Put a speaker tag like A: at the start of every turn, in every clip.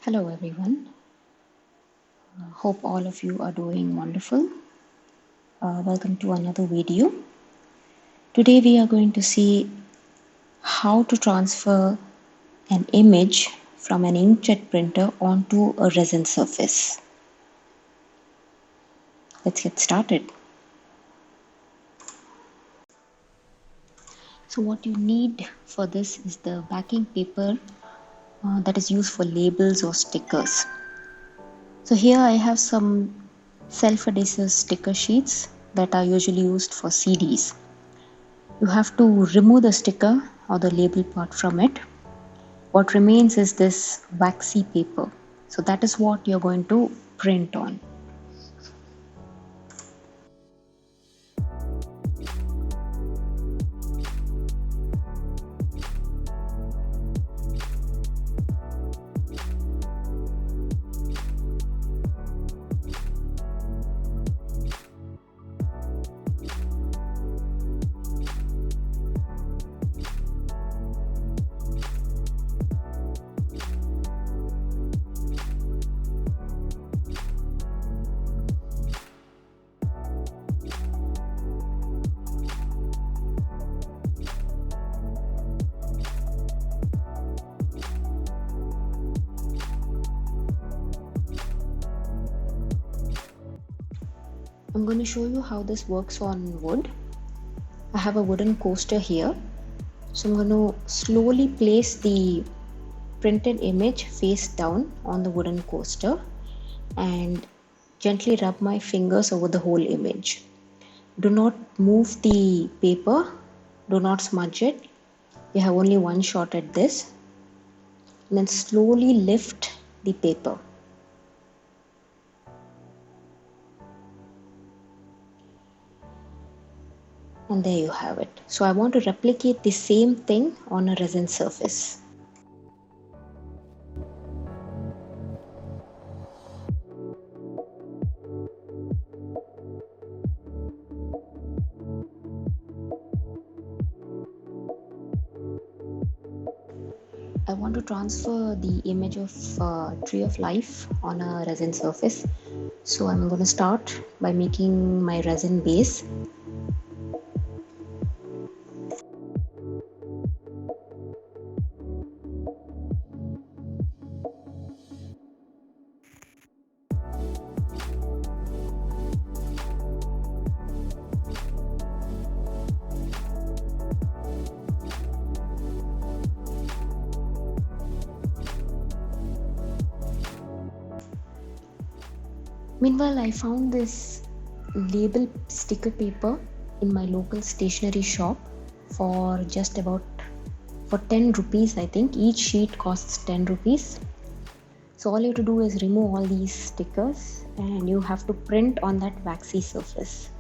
A: Hello everyone. Hope all of you are doing wonderful. Welcome to another video. Today we are going to see how to transfer an image from an inkjet printer onto a resin surface. Let's get started. So what you need for this is the backing paper that is used for labels or stickers. So here I have some self-adhesive sticker sheets that are usually used for CDs. You have to remove the sticker or the label part from it. What remains is this waxy paper. So that is what you're going to print on. I'm going to show you how this works on wood. I have a wooden coaster here. So I'm going to slowly place the printed image face down on the wooden coaster and gently rub my fingers over the whole image. Do not move the paper, do not smudge it. You have only one shot at this. And then slowly lift the paper. And there you have it. So I want to replicate the same thing on a resin surface. I want to transfer the image of tree of life on a resin surface. So I'm going to start by making my resin base. Meanwhile, I found this label sticker paper in my local stationery shop for just about 10 rupees. I think each sheet costs 10 rupees. So all you have to do is remove all these stickers and you have to print on that waxy surface.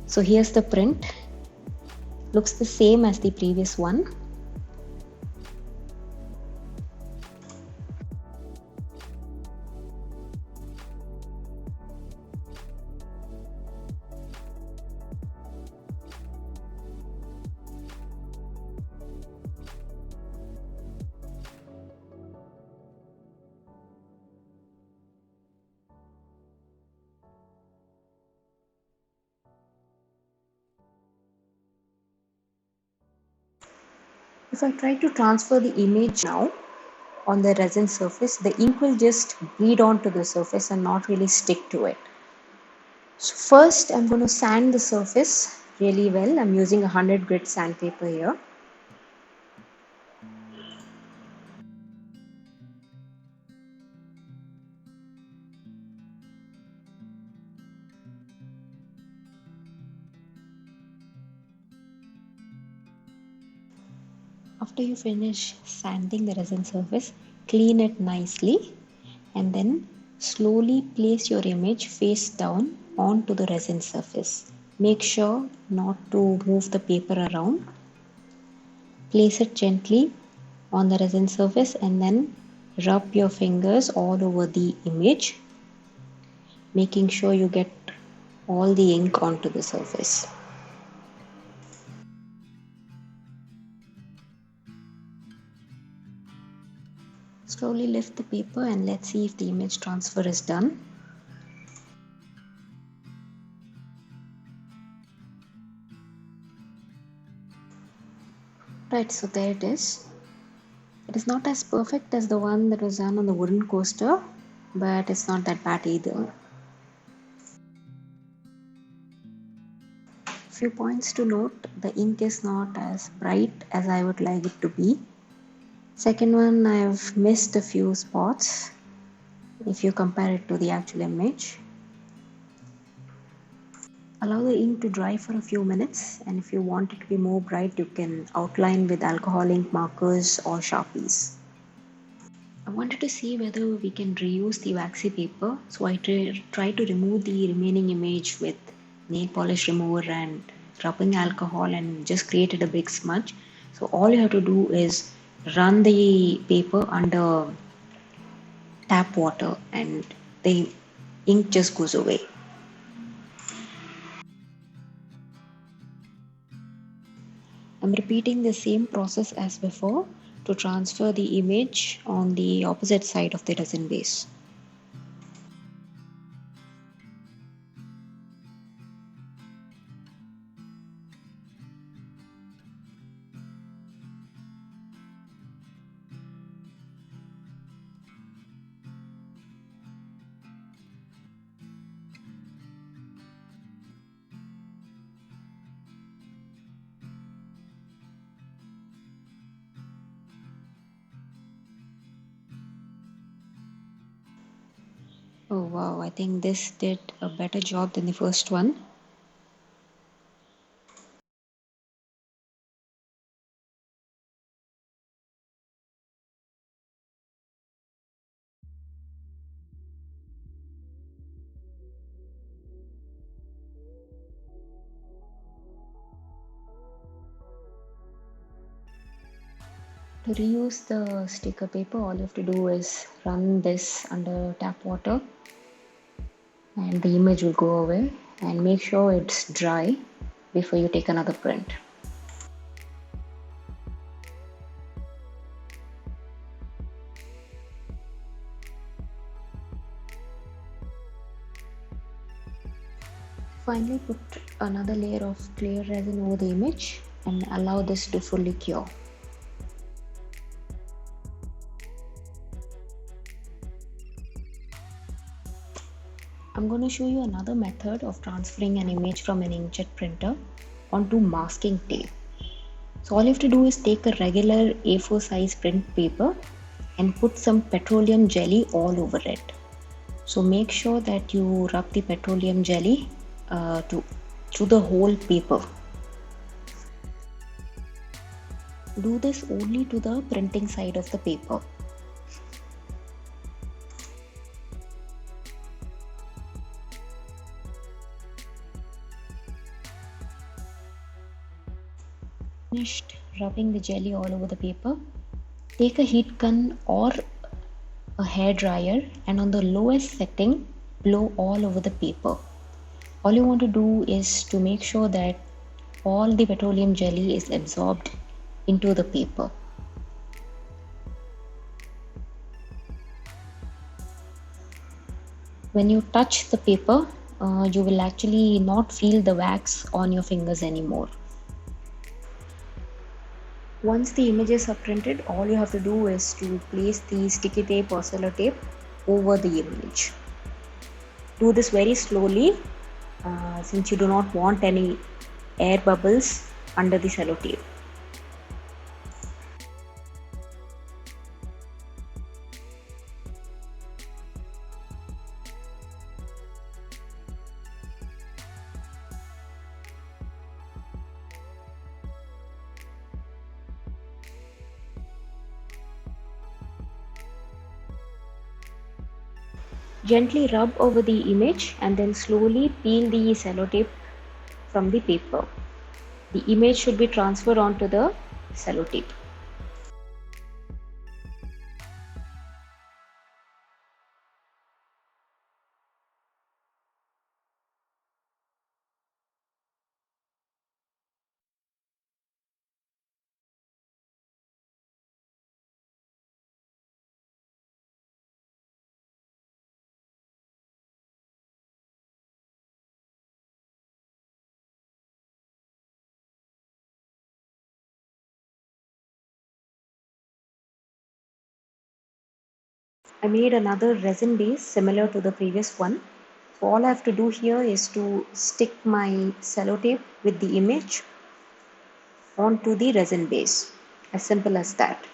A: So here's the print. Looks the same as the previous one. If I try to transfer the image now on the resin surface, the ink will just bleed onto the surface and not really stick to it. So first I'm going to sand the surface really well. I'm using a 100 grit sandpaper here. After you finish sanding the resin surface, clean it nicely and then slowly place your image face down onto the resin surface. Make sure not to move the paper around. Place it gently on the resin surface and then rub your fingers all over the image, making sure you get all the ink onto the surface. Slowly lift the paper and let's see if the image transfer is done. Right, so there it is. It is not as perfect as the one that was done on the wooden coaster, but it's not that bad either. Few points to note: the ink is not as bright as I would like it to be. Second one, I've missed a few spots if you compare it to the actual image. Allow the ink to dry for a few minutes, and if you want it to be more bright, you can outline with alcohol ink markers or sharpies. I wanted to see whether we can reuse the waxy paper, so I try to remove the remaining image with nail polish remover and rubbing alcohol and just created a big smudge. So all you have to do is run the paper under tap water and the ink just goes away. I'm repeating the same process as before to transfer the image on the opposite side of the resin base. Oh wow, I think this did a better job than the first one. To reuse the sticker paper, all you have to do is run this under tap water and the image will go away, and make sure it's dry before you take another print. Finally, put another layer of clear resin over the image and allow this to fully cure. I'm going to show you another method of transferring an image from an inkjet printer onto masking tape. So all you have to do is take a regular A4 size print paper and put some petroleum jelly all over it. So make sure that you rub the petroleum jelly to the whole paper. Do this only to the printing side of the paper. Finished rubbing the jelly all over the paper, take a heat gun or a hair dryer and on the lowest setting blow all over the paper. All you want to do is to make sure that all the petroleum jelly is absorbed into the paper. When you touch the paper, you will actually not feel the wax on your fingers anymore. Once the images are printed, all you have to do is to place the sticky tape or cello tape over the image. Do this very slowly since you do not want any air bubbles under the cello tape. Gently rub over the image and then slowly peel the cello tape from the paper. The image should be transferred onto the cello tape. I made another resin base similar to the previous one. So all I have to do here is to stick my sellotape with the image onto the resin base. As simple as that.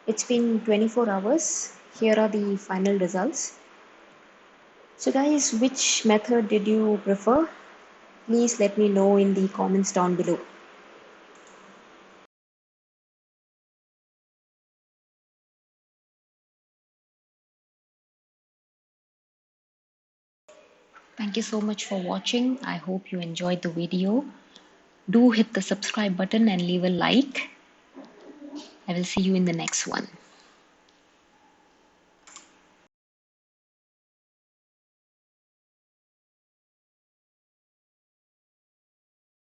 A: It's been 24 hours. Here are the final results. So guys, which method did you prefer? Please let me know in the comments down below. Thank you so much for watching. I hope you enjoyed the video. Do hit the subscribe button and leave a like. I will see you in the next one.